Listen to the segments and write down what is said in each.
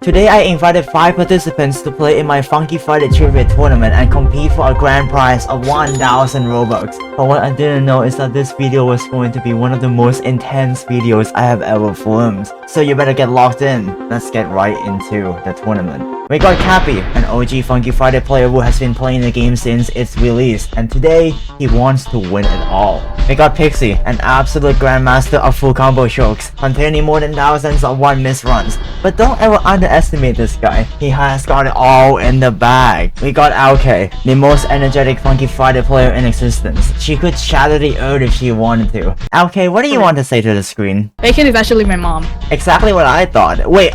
Today I invited 5 participants to play in my Funky Friday Trivia Tournament and compete for a grand prize of 1000 Robux. But what I didn't know is that this video was going to be one of the most intense videos I have ever filmed. So you better get locked in. Let's get right into the tournament. We got Cappy, an OG Funky Friday player who has been playing the game since its release, and today he wants to win it all. We got Pixie, an absolute grandmaster of full combo strokes, containing more than thousands of 1-miss runs. But don't ever underestimate this guy, he has got it all in the bag. We got LK, the most energetic Funky Friday player in existence. She could shatter the earth if she wanted to. LK, what do you want to say to the screen? Bacon is actually my mom. Exactly what I thought. Wait,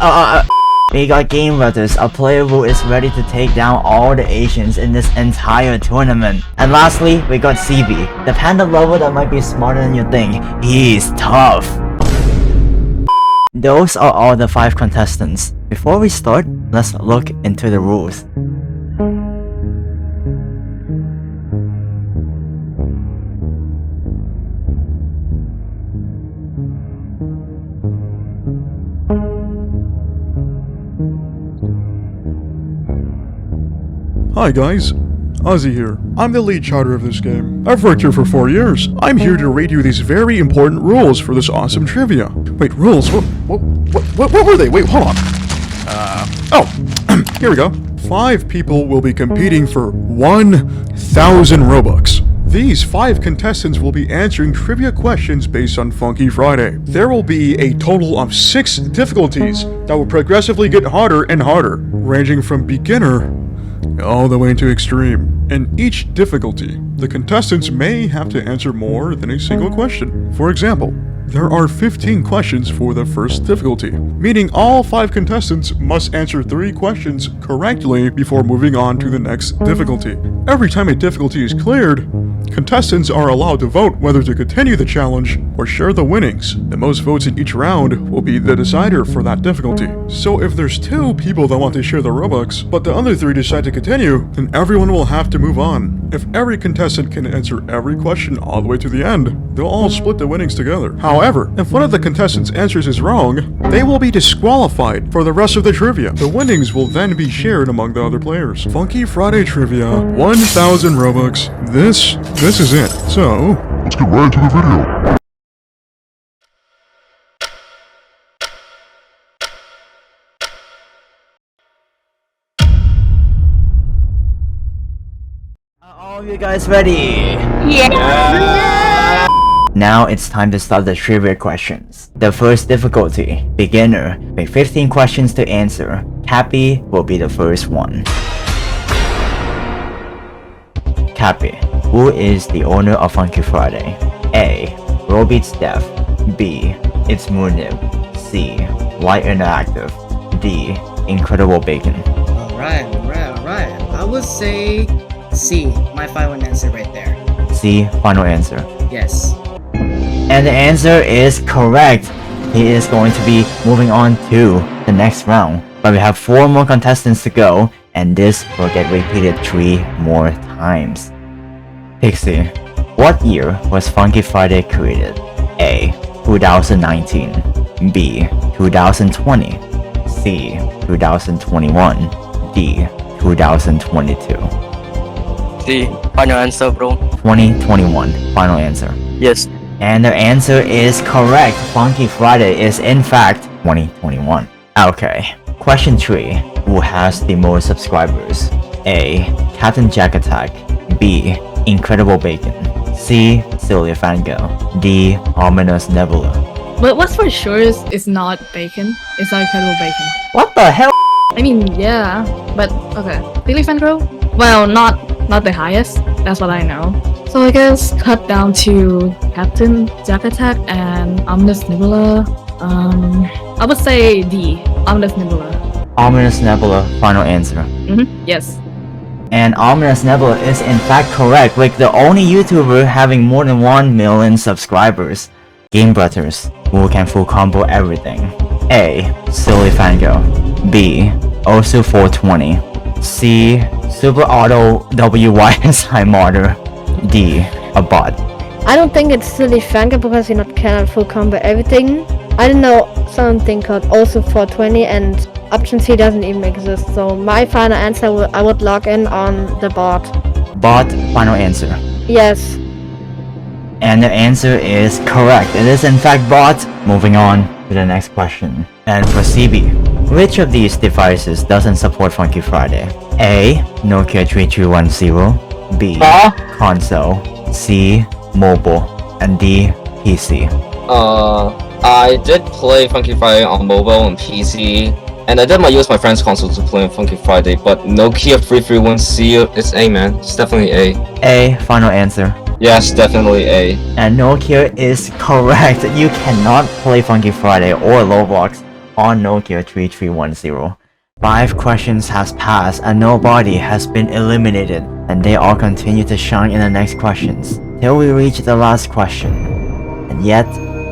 We got Game Brothers, a player who is ready to take down all the Asians in this entire tournament. And lastly, we got CB, the panda lover that might be smarter than you think. He's tough. Those are all the 5 contestants. Before we start, let's look into the rules. Hi guys, Ozzy here. I'm the lead charter of this game. I've worked here for 4 years. I'm here to read you these very important rules for this awesome trivia. Wait, rules? What were they? Wait, hold on. Here we go. 5 people will be competing for 1000 Robux. These 5 contestants will be answering trivia questions based on Funky Friday. There will be a total of 6 difficulties that will progressively get harder and harder, ranging from beginner all the way to extreme. In each difficulty, the contestants may have to answer more than a single question. For example, there are 15 questions for the first difficulty, meaning all 5 contestants must answer 3 questions correctly before moving on to the next difficulty. Every time a difficulty is cleared, contestants are allowed to vote whether to continue the challenge or share the winnings. The most votes in each round will be the decider for that difficulty. So if there's 2 people that want to share the Robux, but the other 3 decide to continue, then everyone will have to move on. If every contestant can answer every question all the way to the end, they'll all split the winnings together. However, if one of the contestants' answers is wrong, they will be disqualified for the rest of the trivia. The winnings will then be shared among the other players. Funky Friday Trivia, 1000 Robux. This is it. So, let's get right into the video. Are all of you guys ready? Yeah. Now it's time to start the trivia questions. The first difficulty, beginner, with 15 questions to answer. Cappy will be the first one. Cappy, who is the owner of Funky Friday? A. ROBUX Dev. B. It's Moonib. C. Light Interactive. D. Incredible Bacon. Alright. I would say C, my final answer right there. C, final answer. Yes. And the answer is correct. He is going to be moving on to the next round. But we have 4 more contestants to go, and this will get repeated 3 more times. Pixie, what year was Funky Friday created? A. 2019. B. 2020. C. 2021. D. 2022. C, final answer, bro. 2021, final answer. Yes. And the answer is correct. Funky Friday is in fact 2021. Okay. Question 3. Who has the most subscribers? A. Captain Jack Attack. B. Incredible Bacon. C. Sylvia Fango. D. Ominous Nebula. But what's for sure is not bacon. It's not Incredible Bacon. What the hell? I mean, yeah, but okay. Billy Fangro? Well, not the highest. That's what I know. So I guess cut down to Captain Jack Attack and Ominous Nebula. I would say D. Ominous Nebula. Ominous Nebula, final answer. Yes. And Ominous Nebula is in fact correct, with the only YouTuber having more than 1 million subscribers. Game Brothers, who can full combo everything. A. Silly Fango. B. Osu 420. C. Super Auto WYSI Modder. D. A bot. I don't think it's Silly Fango because you not can full combo everything. I don't know something called also 420 and option C doesn't even exist. So my final answer, I would log in on the bot. Bot, final answer. Yes. And the answer is correct. It is in fact bot. Moving on to the next question. And for CB, which of these devices doesn't support Funky Friday? A. Nokia 3310. B. Console. C. Mobile. And D. PC. I did play Funky Friday on mobile and PC, and I did use my friend's console to play on Funky Friday, but Nokia 331C, it's A, man. It's definitely A. A. Final answer. Yes, definitely A. And Nokia is correct. You cannot play Funky Friday or Roblox on Nokia 3310. 5 questions has passed and nobody has been eliminated, and they all continue to shine in the next questions till we reach the last question. And yet,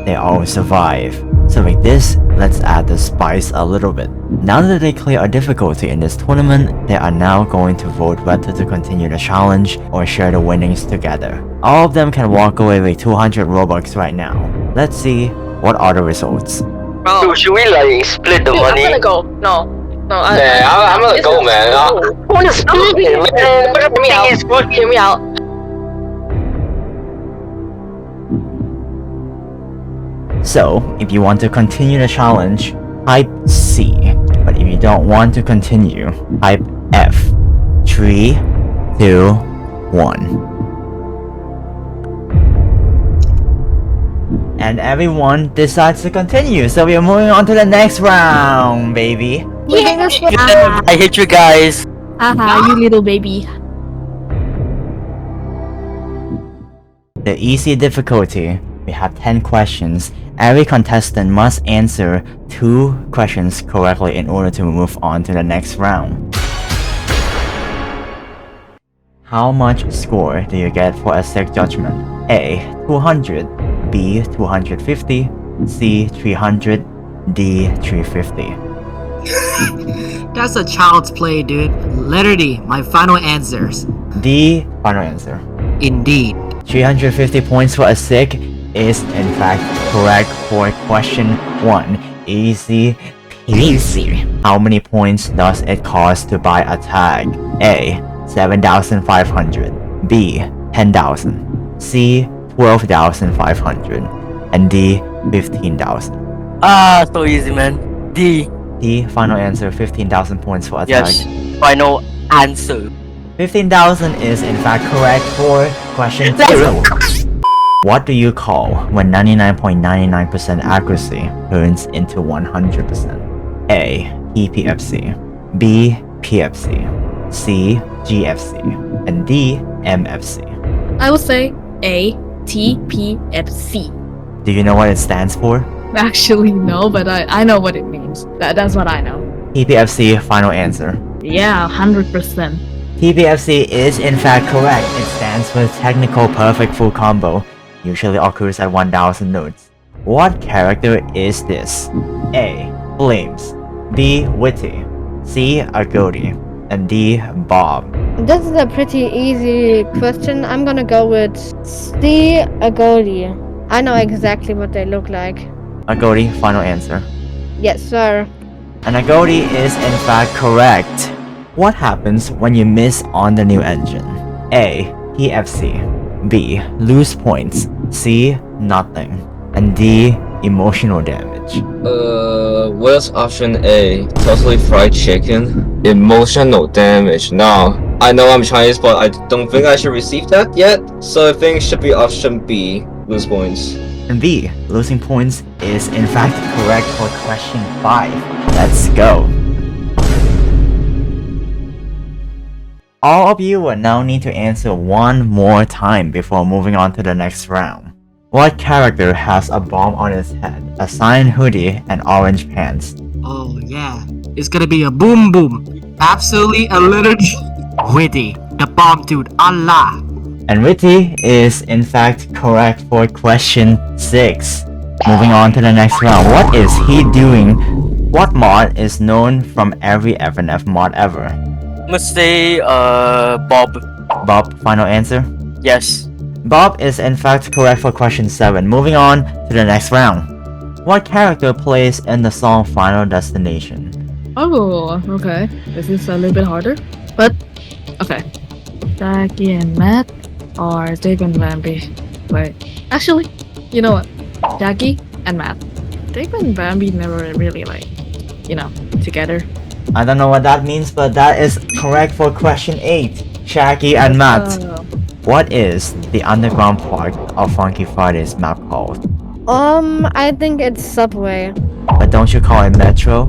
they all survive. So with this, let's add the spice a little bit. Now that they clear a difficulty in this tournament, they are now going to vote whether to continue the challenge or share the winnings together. All of them can walk away with 200 Robux right now. Let's see what are the results. Dude, should we like split the money? I'm gonna go. No. I'm gonna go, man. I wanna split it, man. Hear me out. So, if you want to continue the challenge, type C. But if you don't want to continue, type F. 3, 2, 1. And everyone decides to continue, so we are moving on to the next round, baby. I hate you guys. Haha, you little baby. The easy difficulty, we have 10 questions. Every contestant must answer 2 questions correctly in order to move on to the next round. How much score do you get for a sick judgment? A. 200. B. 250. C. 300. D. 350. That's a child's play, dude. Letter D, my final answers. D. Final answer. Indeed. 350 points for a sick is in fact correct for question 1. Easy peasy. How many points does it cost to buy a tag? A. 7,500. B. 10,000. C. 12,500. And D. 15,000. So easy, man. D. D. Final answer. 15,000 points for a Yes. tag. Final answer. 15,000 is in fact correct for question 2. What do you call when 99.99% accuracy turns into 100%? A. EPFC. B. PFC. C. GFC. And D. MFC. I would say A, T, P, F, C. Do you know what it stands for? Actually, no, but I know what it means. That's what I know. TPFC, final answer. Yeah, 100%. TPFC is in fact correct. It stands for Technical Perfect Full Combo. Usually occurs at 1000 notes. What character is this? A. Flames. B. Witty. C. Agodi. And D. Bob. This is a pretty easy question. I'm gonna go with C. Agodi. I know exactly what they look like. Agodi, final answer. Yes, sir. And Agodi is in fact correct. What happens when you miss on the new engine? A. TFC. B. Lose points. C. Nothing. And D. Emotional damage. Where's option A? Totally fried chicken. Emotional damage. Now, I know I'm Chinese, but I don't think I should receive that yet. So I think it should be option B. Lose points. And B. Losing points is in fact correct for question 5. Let's go. All of you will now need to answer one more time before moving on to the next round. What character has a bomb on its head, a cyan hoodie, and orange pants? Oh yeah, it's gonna be a boom boom. Absolutely alliterative. Witty, the bomb dude, Allah. And Witty is in fact correct for question 6. Moving on to the next round. What is he doing? What mod is known from every FNF mod ever? Must say, Bob. Bob, final answer? Yes. Bob is in fact correct for question 7. Moving on to the next round. What character plays in the song Final Destination? Oh, okay. This is a little bit harder, but okay. Jackie and Matt or Dave and Bambi. Wait, actually, you know what? Jackie and Matt. Dave and Bambi never really together. I don't know what that means, but that is correct for question 8. Shaggy and Matt. Oh. What is the underground part of Funky Friday's map called? I think it's Subway. But don't you call it Metro?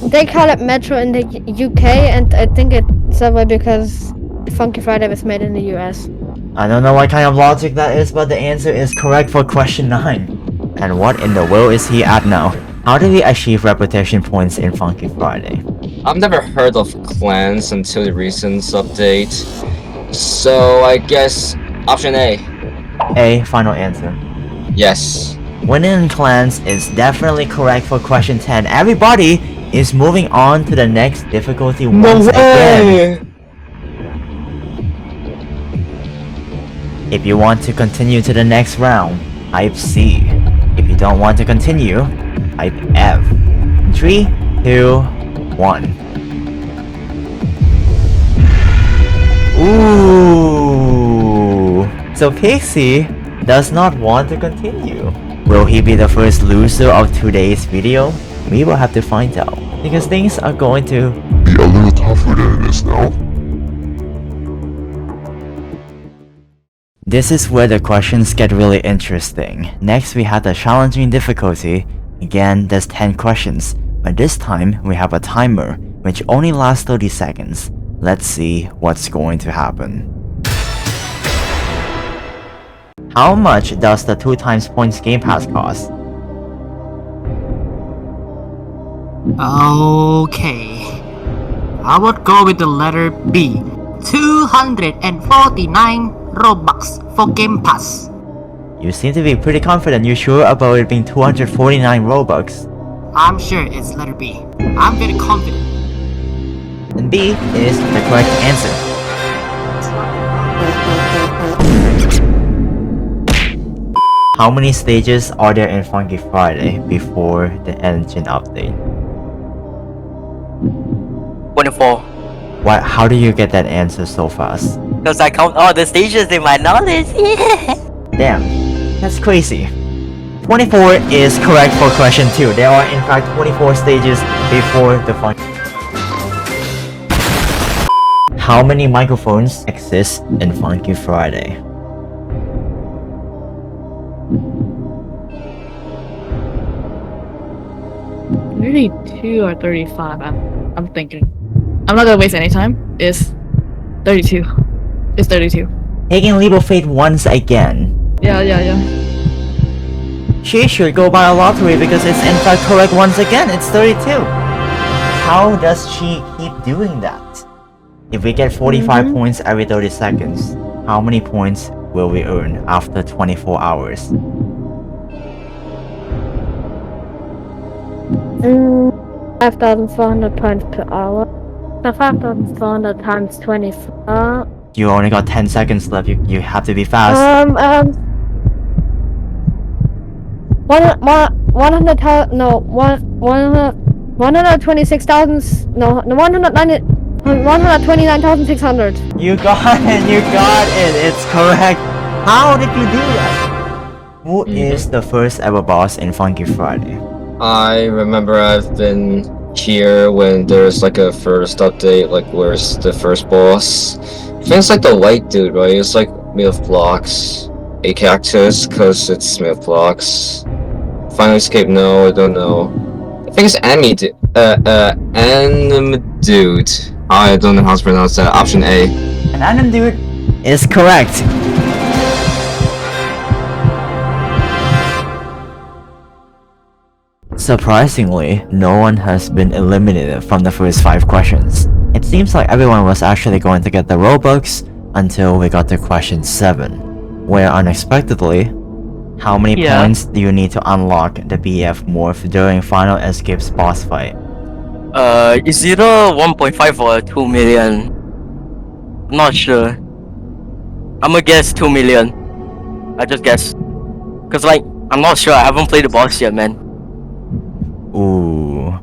They call it Metro in the UK, and I think it's Subway because Funky Friday was made in the US. I don't know what kind of logic that is, but the answer is correct for question 9. And what in the world is he at now? How do we achieve reputation points in Funky Friday? I've never heard of clans until the recent update. So I guess option A. A, final answer. Yes. Winning in clans is definitely correct for question 10. Everybody is moving on to the next difficulty once again. If you want to continue to the next round, type C. If you don't want to continue, type F. 3, 2, 1. Ooh. So Pixie does not want to continue. Will he be the first loser of today's video? We will have to find out, because things are going to be a little tougher than it is now. This is where the questions get really interesting. Next we have the challenging difficulty. Again, there's 10 questions, but this time we have a timer, which only lasts 30 seconds. Let's see what's going to happen. How much does the 2 times points Game Pass cost? Okay. I would go with the letter B. 249 Robux for Game Pass. You seem to be pretty confident. You sure about it being 249 Robux? I'm sure it's letter B. I'm very confident. And B is the correct answer. How many stages are there in Funky Friday before the engine update? 24. What? How do you get that answer so fast? Because I count all the stages in my knowledge. Damn, that's crazy. 24 is correct for question 2. There are in fact 24 stages before the Funky. How many microphones exist in Funky Friday? Maybe 2 or 35. I'm thinking. I'm not gonna waste any time. It's 32. It's 32. Taking leap of faith once again. Yeah. She should go buy a lottery because it's in fact correct once again. It's 32. How does she keep doing that? If we get 45 points every 30 seconds, how many points will we earn after 24 hours? 5,400 points per hour. So 5,400 times 24. You only got 10 seconds left. You have to be fast. 129,600. You got it. You got it. It's correct. How did you do that? Who is the first ever boss in Funky Friday? I remember I've been here when there's like a first update, like where's the first boss. I think it's like the white dude, right? It's like made of blocks. A cactus, cause it's made of blocks. Final escape, no, I don't know. I think it's anime dude. I don't know how to pronounce that. Option A. An anime dude is correct. Surprisingly, no one has been eliminated from the first 5 questions. It seems like everyone was actually going to get the Robux until we got to question 7, where unexpectedly, how many points do you need to unlock the BF morph during Final Escape's boss fight? It's either 1.5 or 2 million. Not sure. I'ma guess 2 million. I just guess. Cause like, I'm not sure, I haven't played the boss yet, man. Ooh.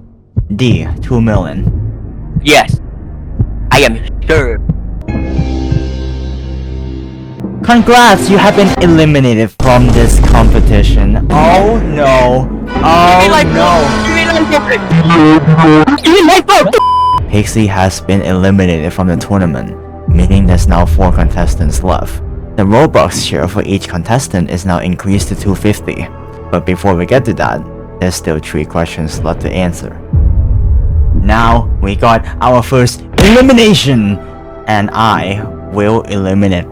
D. 2 million. Yes. I am sure. Congrats, you have been eliminated from this competition. Oh no. Oh no. Pixie has been eliminated from the tournament, meaning there's now 4 contestants left. The Robux share for each contestant is now increased to 250. But before we get to that, there's still 3 questions left to answer. Now, we got our first elimination, and I will eliminate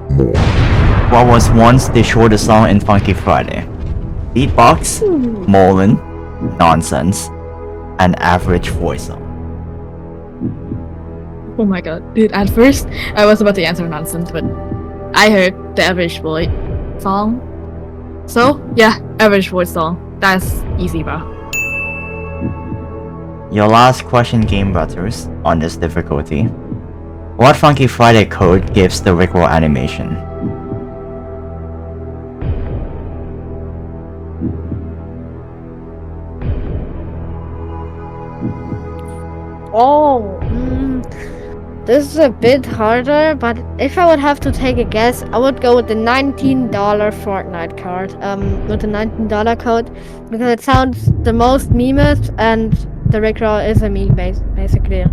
what was once the shortest song in Funky Friday. Beatbox, Molin, Nonsense, and Average Voice Song. Oh my god. Dude, at first, I was about to answer nonsense, but I heard the average voice song. So, yeah, average voice song. That's easy, bro. Your last question, Game Butters, on this difficulty. What Funky Friday code gives the Rickroll animation? Oh, this is a bit harder, but if I would have to take a guess, I would go with the $19 Fortnite card. With the $19 code, because it sounds the most memest, and the Rickroll is a meme basically.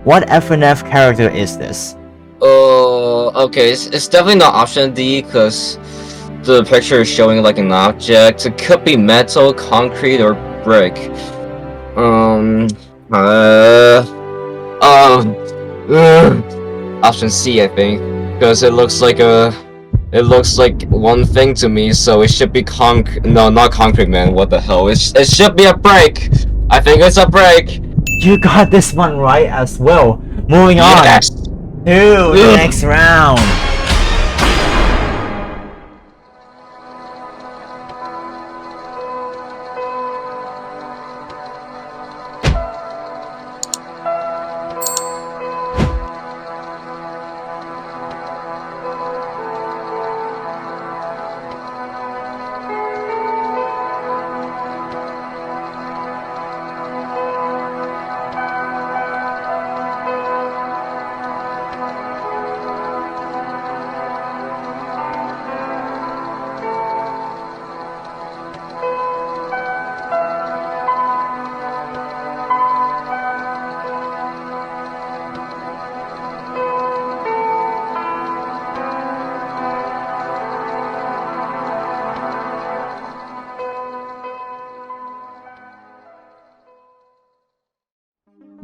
What FNF character is this? Oh, okay. It's definitely not option D because the picture is showing like an object. It could be metal, concrete, or brick. Option C, I think, because it looks like one thing to me, so it should be no, not concrete, man. What the hell? It should be a brick. I think it's a brick. You got this one right as well. Moving on Yes. to the next round.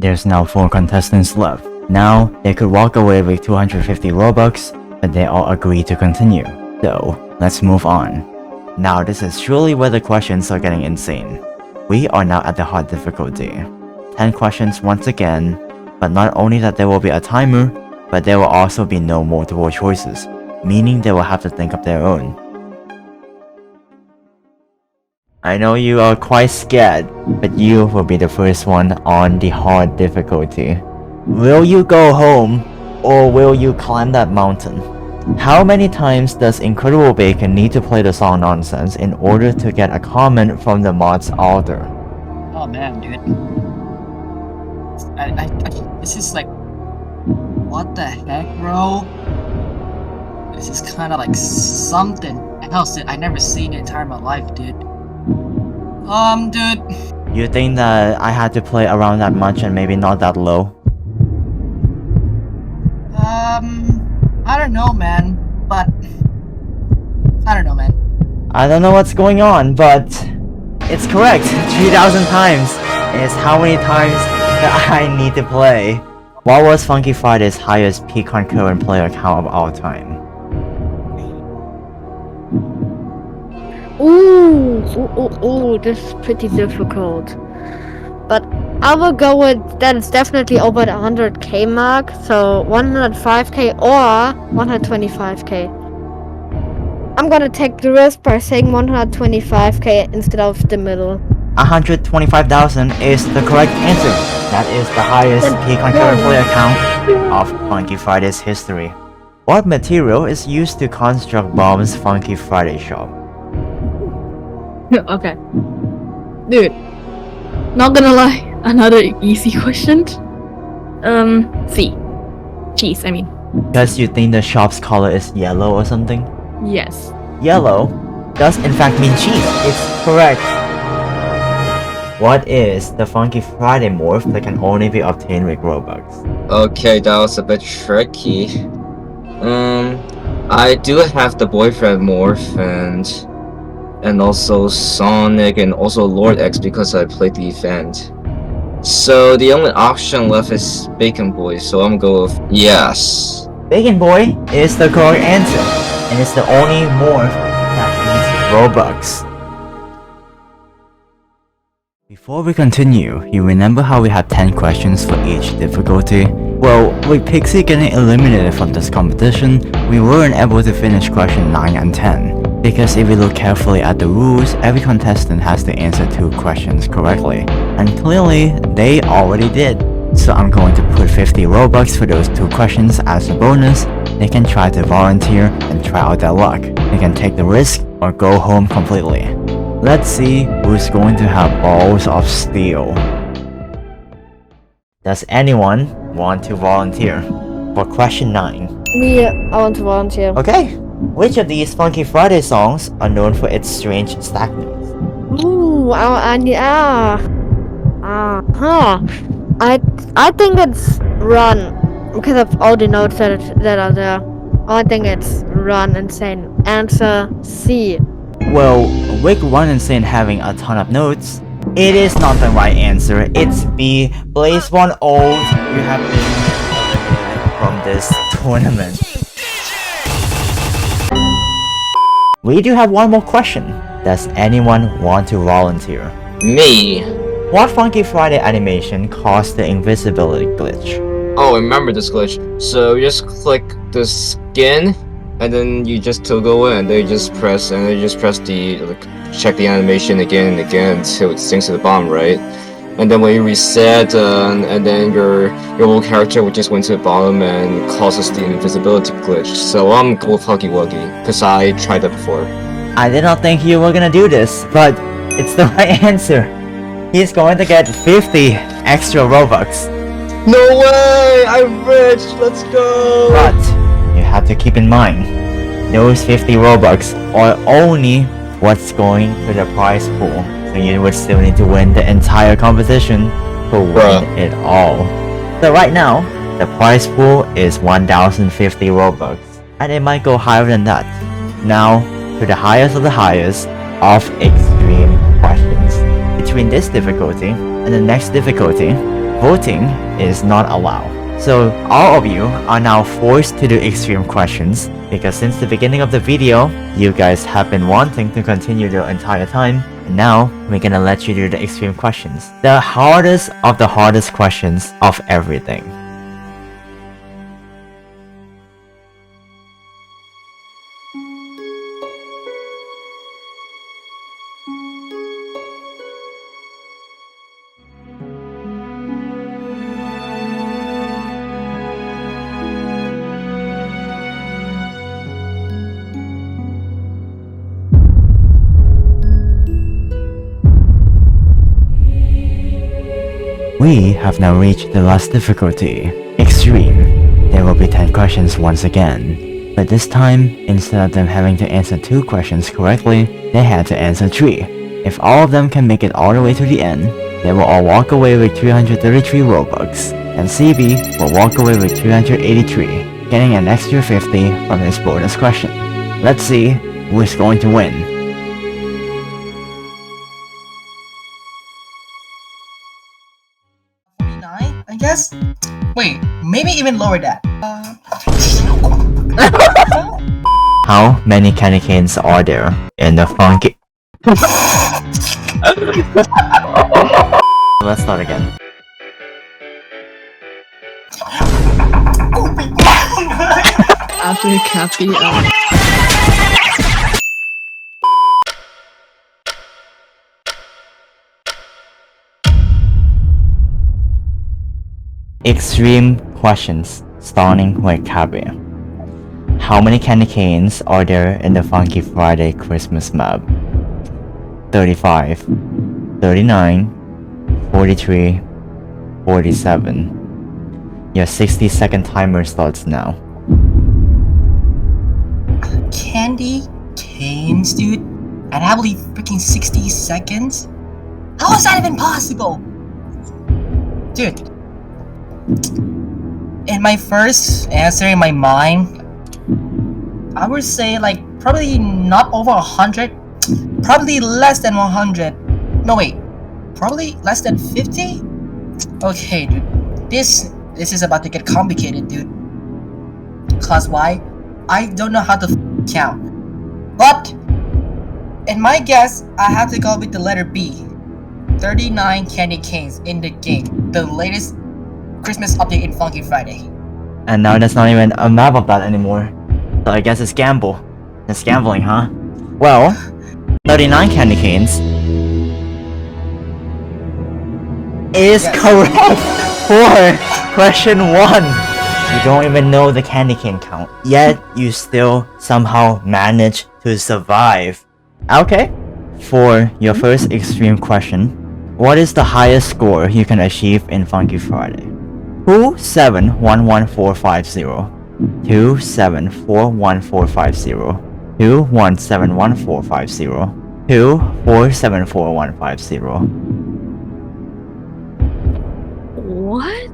There's now 4 contestants left. Now, they could walk away with 250 Robux, but they all agree to continue. So, let's move on. Now this is surely where the questions are getting insane. We are now at the hard difficulty. 10 questions once again, but not only that there will be a timer, but there will also be no multiple choices, meaning they will have to think of their own. I know you are quite scared, but you will be the first one on the hard difficulty. Will you go home, or will you climb that mountain? How many times does Incredible Bacon need to play the song Nonsense in order to get a comment from the mod's author? Oh man, dude. This is like, what the heck, bro? This is kind of like something else that I never seen in entire my life, dude. Dude. You think that I had to play around that much and maybe not that low? I don't know, man. But I don't know, man. I don't know what's going on, but it's correct. 3,000 times is how many times that I need to play. What was Funky Friday's highest peak concurrent player count of all time? Ooh, this is pretty difficult. But I will go with that it's definitely over the 100k mark, so 105k or 125k. I'm gonna take the risk by saying 125k instead of the middle. 125,000 is the correct answer. That is the highest peak concurrent player count of Funky Friday's history. What material is used to construct Bob's Funky Friday shop? Okay. Dude, not gonna lie, another easy question. C. Cheese, I mean. Because you think the shop's color is yellow or something? Yes. Yellow does in fact mean cheese. It's correct. What is the Funky Friday morph that can only be obtained with Robux? Okay, that was a bit tricky. I do have the boyfriend morph and also Sonic and also Lord X because I played the event. So the only option left is Bacon Boy, so I'm gonna go with yes. Bacon Boy is the correct answer, and it's the only morph that needs Robux. Before we continue, you remember how we had 10 questions for each difficulty? Well, with Pixie getting eliminated from this competition, we weren't able to finish question 9 and 10. Because if we look carefully at the rules, every contestant has to answer 2 questions correctly. And clearly, they already did. So I'm going to put 50 Robux for those 2 questions as a bonus. They can try to volunteer and try out their luck. They can take the risk or go home completely. Let's see who's going to have balls of steel. Does anyone want to volunteer for question 9? Me, I want to volunteer. Okay. Which of these Funky Friday songs are known for its strange stack notes? Ooh, I think it's Run because of all the notes that are there. I think it's Run Insane. Answer C. Well, with Run Insane having a ton of notes, it is not the right answer. It's B. Blaze One Old. You have been eliminated from this tournament. We do have one more question. Does anyone want to volunteer? Me. What Funky Friday animation caused the invisibility glitch? Oh, I remember this glitch. So you just click the skin, and then you just toggle it, and then you just press the check the animation again and again until it sinks to the bottom, right? And then when you reset, and then your whole character will just went to the bottom and causes the invisibility glitch. So I'm going with Huggy Wuggy, because I tried that before. I did not think you were gonna do this, but it's the right answer. He's going to get 50 extra Robux. No way! I'm rich! Let's go! But you have to keep in mind, those 50 Robux are only what's going to the prize pool. So you would still need to win the entire competition to win it all. So right now, the prize pool is 1050 Robux. And it might go higher than that. Now, to the highest of the highest of extreme questions. Between this difficulty and the next difficulty, voting is not allowed. So all of you are now forced to do extreme questions because since the beginning of the video, you guys have been wanting to continue the entire time, and now we're gonna let you do the extreme questions. The hardest of the hardest questions of everything. We have now reached the last difficulty, Extreme. There will be 10 questions once again, but this time, instead of them having to answer 2 questions correctly, they had to answer 3. If all of them can make it all the way to the end, they will all walk away with 333 Robux, and CB will walk away with 383, getting an extra 50 from this bonus question. Let's see who is going to win. 49, I guess? Wait, maybe even lower that. How many candy canes are there in the funky? Let's start again. After Cappy, Extreme questions, starting with Cappy. How many candy canes are there in the Funky Friday Christmas map? 35. 39, 43, 47. Your 60-second timer starts now. Candy canes, dude? And I believe freaking 60 seconds? How is that even possible? Dude. In my first answer in my mind, I would say like probably not over 100, probably less than 100. No wait, probably less than 50? Okay, dude. This is about to get complicated, dude. Cause why? I don't know how to count. But in my guess, I have to go with the letter B. 39 candy canes in the game. The latest Christmas update in Funky Friday. And now there's not even a map of that anymore. So I guess it's gamble. It's gambling, huh? Well, 39 candy canes is correct for question 1. You don't even know the candy cane count, yet you still somehow manage to survive. Okay, for your first extreme question, what is the highest score you can achieve in Funky Friday? 2711450, 2741450, 2171450, 2474150. What?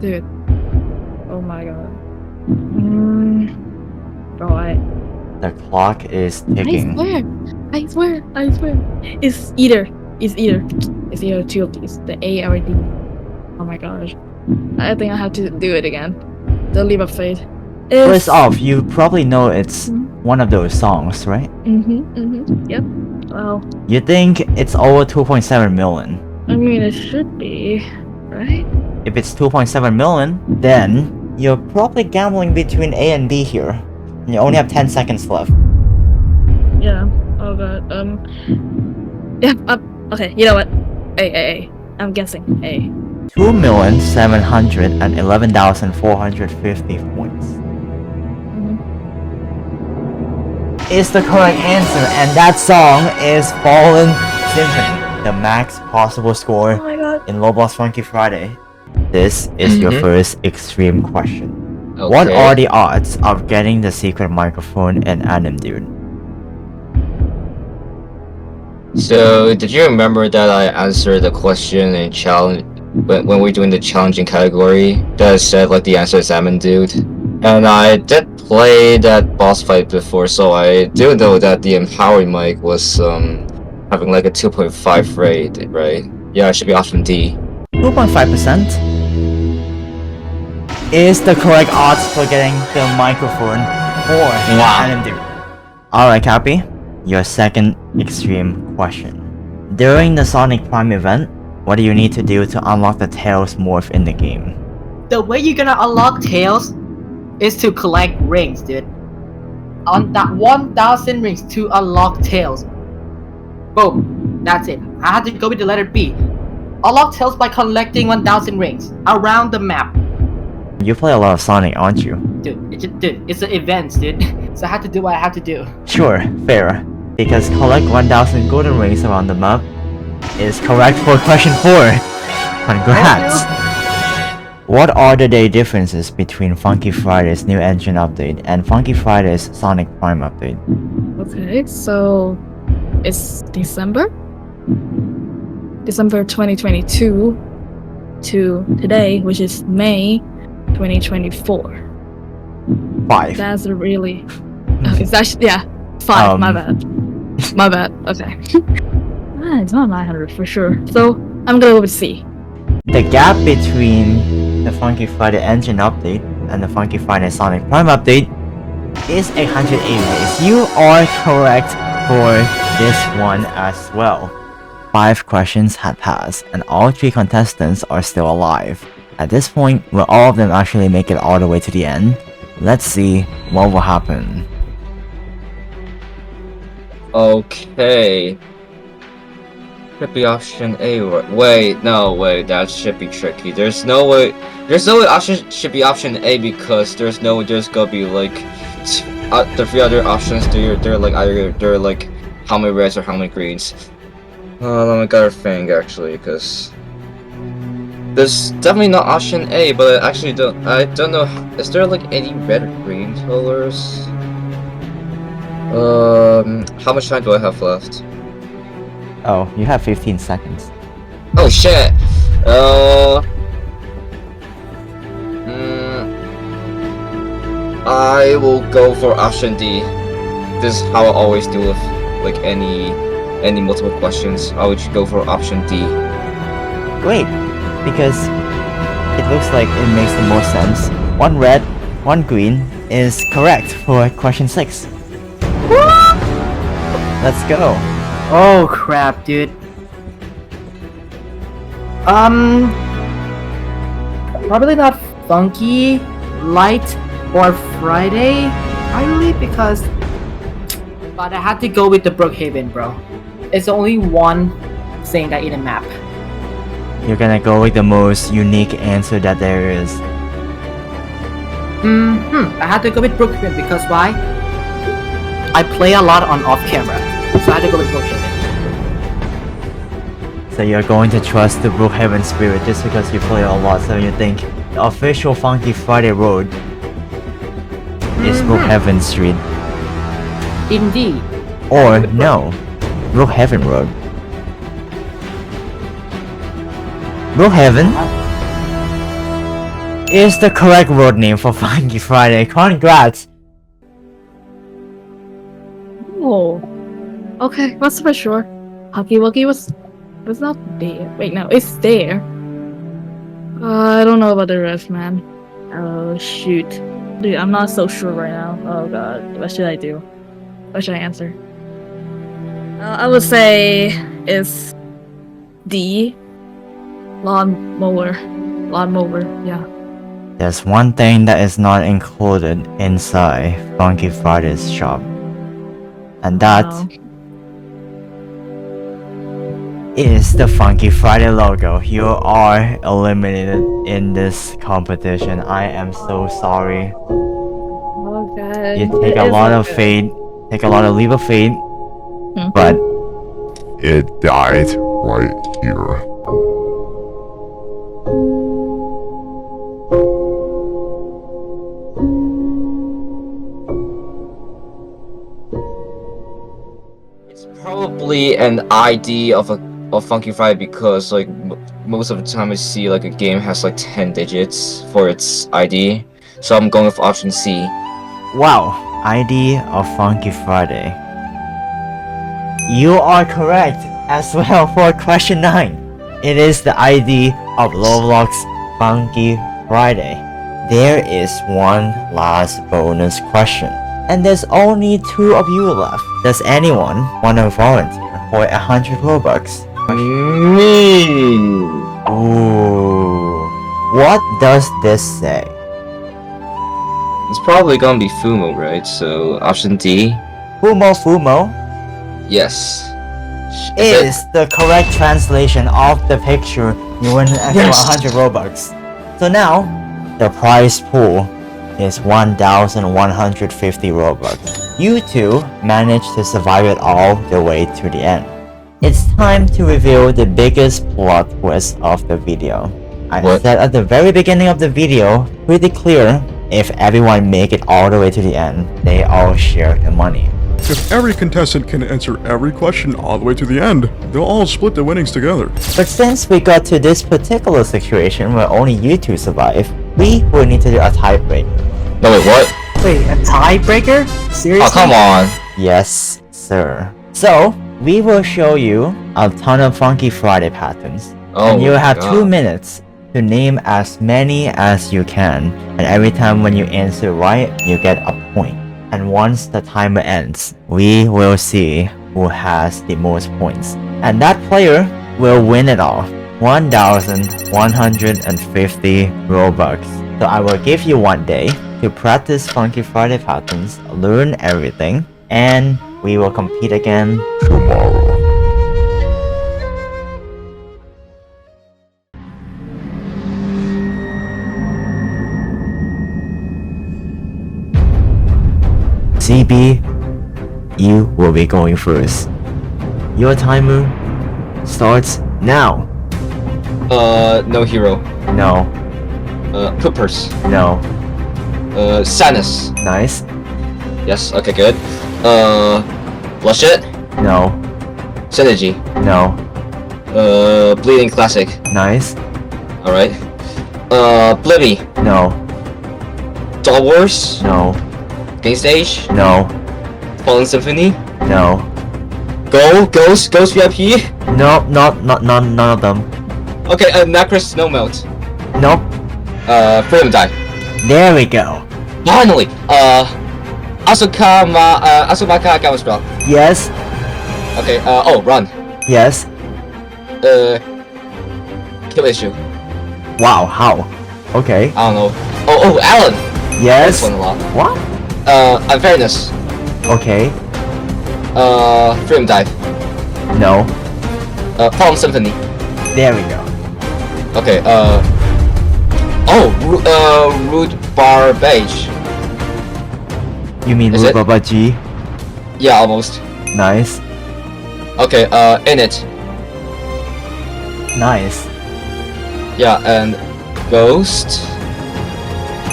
Dude. Oh my god. Bro, The clock is ticking. I swear. It's either two of these, the A or D. Oh my gosh. I think I have to do it again. The leap of faith. First off, you probably know it's one of those songs, right? Yep. Well, You think it's over 2.7 million. I mean, it should be, right? If it's 2.7 million, then you're probably gambling between A and B here. And you only have 10 seconds left. Yeah. Oh god. Yeah. Okay. You know what? A. I'm guessing A. 2,711,450 points is the correct answer, and that song is Fallen Symphony, the max possible score Oh my god. in Roblox Funky Friday. This is your first extreme question. Okay. What are the odds of getting the secret microphone in Anim, dude? So, did you remember that I answered the question in challenge when we were doing the challenging category that said like the answer is salmon dude? And I did play that boss fight before, so I do know that the empowering mic was having like a 2.5 rate, right? Yeah, it should be option D. 2.5% is the correct odds for getting the microphone for Anim, dude. Alright, Cappy. Your second extreme question. During the Sonic Prime event, what do you need to do to unlock the Tails morph in the game? The way you're gonna unlock Tails is to collect rings, dude. On that 1,000 rings to unlock Tails. Boom. That's it. I had to go with the letter B. Unlock Tails by collecting 1,000 rings around the map. You play a lot of Sonic, aren't you? Dude, it's an event, dude. So I had to do what I had to do. Sure, fair. Because collect 1,000 golden rings around the map is correct for question 4. Congrats! What are the day differences between Funky Friday's new engine update and Funky Friday's Sonic Prime update? Okay, so it's December 2022 to today, which is May 2024. 5. That's a really it's actually 5. My bad. Okay. It's not 900 for sure. So I'm gonna go with C. The gap between the Funky Friday engine update and the Funky Friday Sonic Prime update is 180 days. You are correct for this one as well. 5 questions had passed, and all 3 contestants are still alive. At this point, will all of them actually make it all the way to the end? Let's see what will happen. Okay. Should be option A. Wait, that should be tricky. There's no way option should be option A because there's no way there's gonna be like the 3 other options. They're like either they're like how many reds or how many greens. Let me gotta think actually, because there's definitely not option A, but I actually I don't know. Is there like any red or green colors? How much time do I have left? Oh, you have 15 seconds. Oh shit! I will go for option D. This is how I always do with like any multiple questions. I would go for option D. Great, because it looks like it makes the most sense. One red, one green is correct for question 6. Let's go. Oh crap, dude. Probably not Funky, Light, or Friday, probably because. But I had to go with the Brookhaven, bro. It's only one thing that in a map. You're gonna go with the most unique answer that there is. I had to go with Brookhaven because why? I play a lot on off camera, so I had to go with Brookhaven. So you're going to trust the Brookhaven spirit just because you play a lot, so you think the official Funky Friday road is Brookhaven Street. Indeed. Or no, Brookhaven Road. Brookhaven is the correct road name for Funky Friday. Congrats! Oh. Okay, that's for sure. Huggy Wuggy was not there. Wait, no, it's there. I don't know about the rest, man. Oh shoot. Dude, I'm not so sure right now. Oh god, what should I do? What should I answer? I would say it's D. Lawnmower, yeah. There's one thing that is not included inside Funky Friday's shop. And that is the Funky Friday logo. You are eliminated in this competition. I am so sorry. Oh god. You take a lot of fate, take a lot of leap of faith, but It died right here. It's probably an ID of Funky Friday because like most of the time I see like a game has like 10 digits for its ID, so I'm going with option C. wow, ID of Funky Friday. You are correct as well for question 9. It is the ID of Roblox Funky Friday. There is one last bonus question, and there's only 2 of you left. Does anyone want to volunteer for 100 Robux? Me. Ooh, what does this say? It's probably gonna be Fumo, right? So option D. Fumo Yes. is the correct translation of the picture. You win an extra 100 Robux. So now, the prize pool is 1,150 Robux. You two managed to survive it all the way to the end. It's time to reveal the biggest plot twist of the video. I said at the very beginning of the video, pretty clear, if everyone make it all the way to the end, they all share the money. If every contestant can answer every question all the way to the end, they'll all split the winnings together. But since we got to this particular situation where only you two survive, we will need to do a tiebreaker. No, wait, what? Wait, a tiebreaker? Seriously? Oh, come on. Yes, sir. So, we will show you a ton of Funky Friday patterns. Oh And you my have God. 2 minutes to name as many as you can. And every time when you answer right, you get a point. And once the timer ends, we will see who has the most points. And that player will win it all. 1,150 Robux. So I will give you 1 day to practice Funky Friday patterns, learn everything, and we will compete again Tomorrow. CB, you will be going first. Your timer starts now. No hero. No. Poopers. No. Sadness. Nice. Yes, okay, good. Bloodshed. No. Synergy. No. Bleeding Classic. Nice. Alright. Blibby. No. Doll Wars. No. Game Stage. No. Fallen Symphony. No. Ghost VIP. No. None of them. Okay, Nacris Snowmelt. Nope. Freedom Dive. There we go. Finally! Asumaka Gamma Spell. Yes. Okay, run. Yes. Kill issue. Wow. How? Okay. I don't know. Alan! Yes. That's one a lot. What? Unfairness. Okay. Freedom Dive. No. Fallen Symphony. There we go. Okay, Root Bar Beige. You mean Is it? Rubaba G? Yeah, almost. Nice. Okay, Init. Nice. Yeah, and Ghost.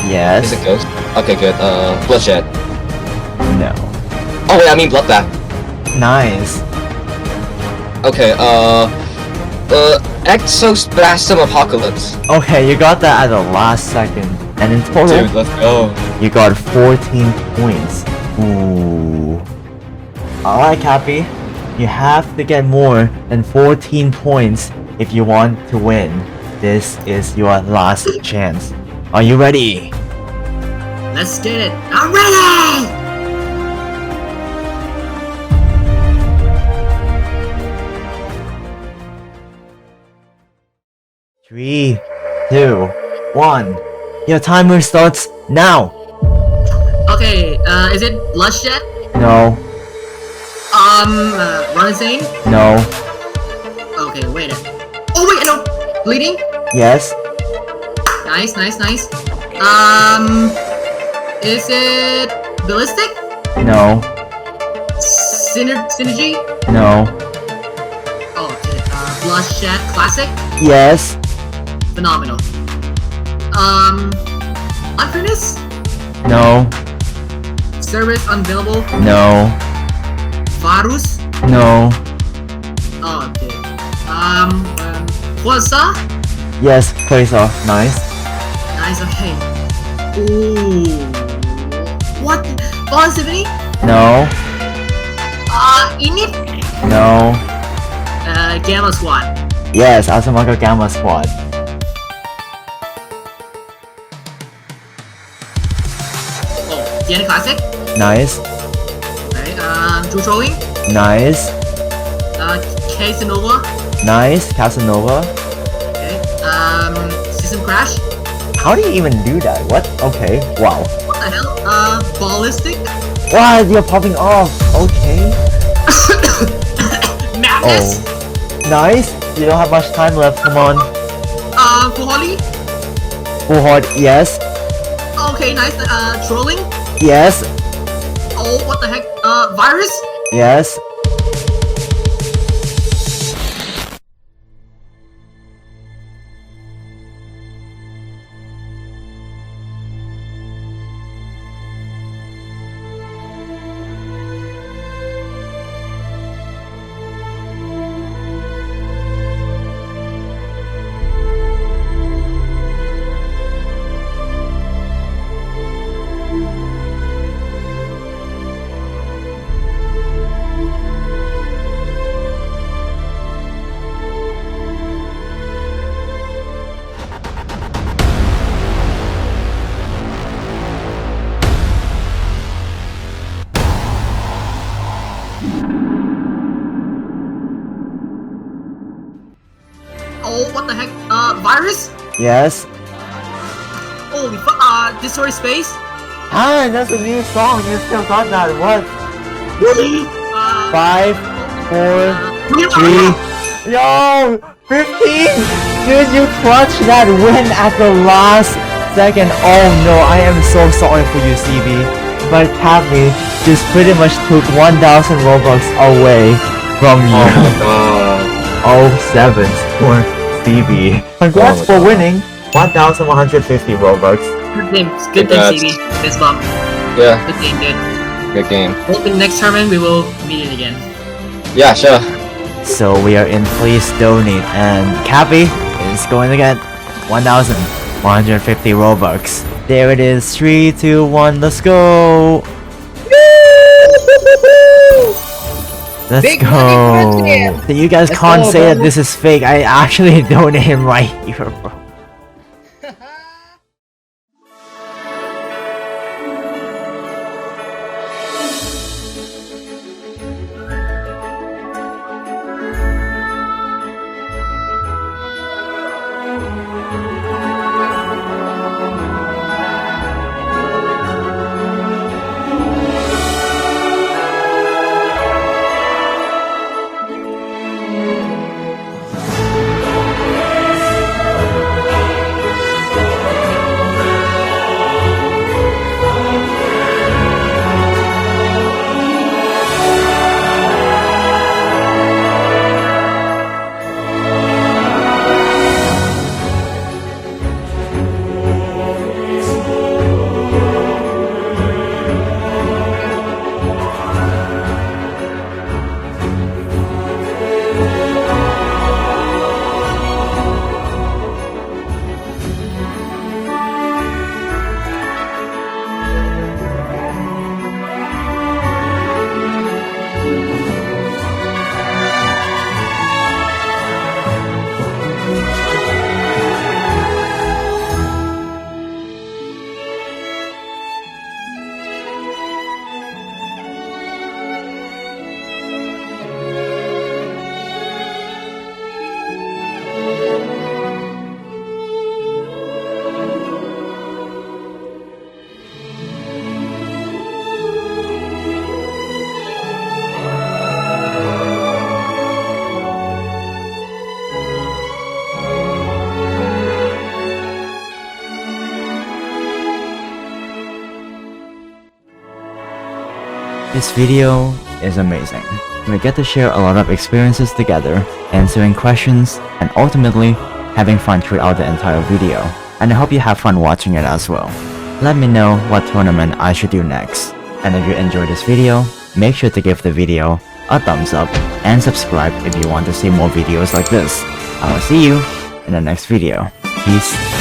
Yes. Is it Ghost? Okay, good. Bloodshed. No. Oh wait, I mean Bloodbath. Nice. Okay, Exospasm Apocalypse. Okay, you got that at the last second. And in total, Dude, let's go. you got 14 points. Ooh. Alright, Cappy. You have to get more than 14 points if you want to win. This is your last chance. Are you ready? Let's get it. I'm ready! 3, 2, 1. Your timer starts now. Okay, is it Bloodshed? No. Run Insane? No. Okay, wait a... Oh wait, no! Bleeding? Yes. Nice. Is it Ballistic? No. Synergy? No. Oh, okay, Bloodshed Classic? Yes. Phenomenal. Unfairness? No. Service Unavailable? No. Varus? No. Oh, okay. Quasa? Yes, place off. Nice. Nice, okay. Ooh. What? Fallen Symphony? No. Init? No. Gamma Squad. Yes, Asumaka Gamma Squad. Oh, Diana Classic? Nice. Right, True Trolling? Nice. Casanova? Nice. Casanova. Okay, System Crash? How do you even do that? What? Okay. Wow. What the hell? Ballistic? What? You're popping off. Okay. Madness? Oh. Nice. You don't have much time left. Come on. Fuholi? Full hard. Yes. Okay, nice. Trolling? Yes. Oh, what the heck? Virus? Yes. Oh, what the heck? Virus? Yes. Holy fuck, Destroy Space? Ah, that's a new song. You still got that. What? Really? 5, 4, 3. No! 15! Dude, you clutched that win at the last second. Oh no, I am so sorry for you, CB. But Cappy just pretty much took 1,000 Robux away from you. Oh my god. 7s for CB. Congrats Oh my for God. winning 1,150 Robux. Good game. Good game, Congrats. CB. Fist bump. Yeah, Good game, dude. good game. Hope in the next tournament we will meet it again. Yeah, sure. So we are in Please Donate, and Cappy is going to get 1,150 Robux. There it is. 3, 2, 1, let's go! Let's Big go! money for So you guys Let's can't go, say that bro. this is fake. I actually donate him right here, bro. This video is amazing. We get to share a lot of experiences together, answering questions, and ultimately having fun throughout the entire video. And I hope you have fun watching it as well. Let me know what tournament I should do next. And if you enjoyed this video, make sure to give the video a thumbs up and subscribe if you want to see more videos like this. I will see you in the next video. Peace.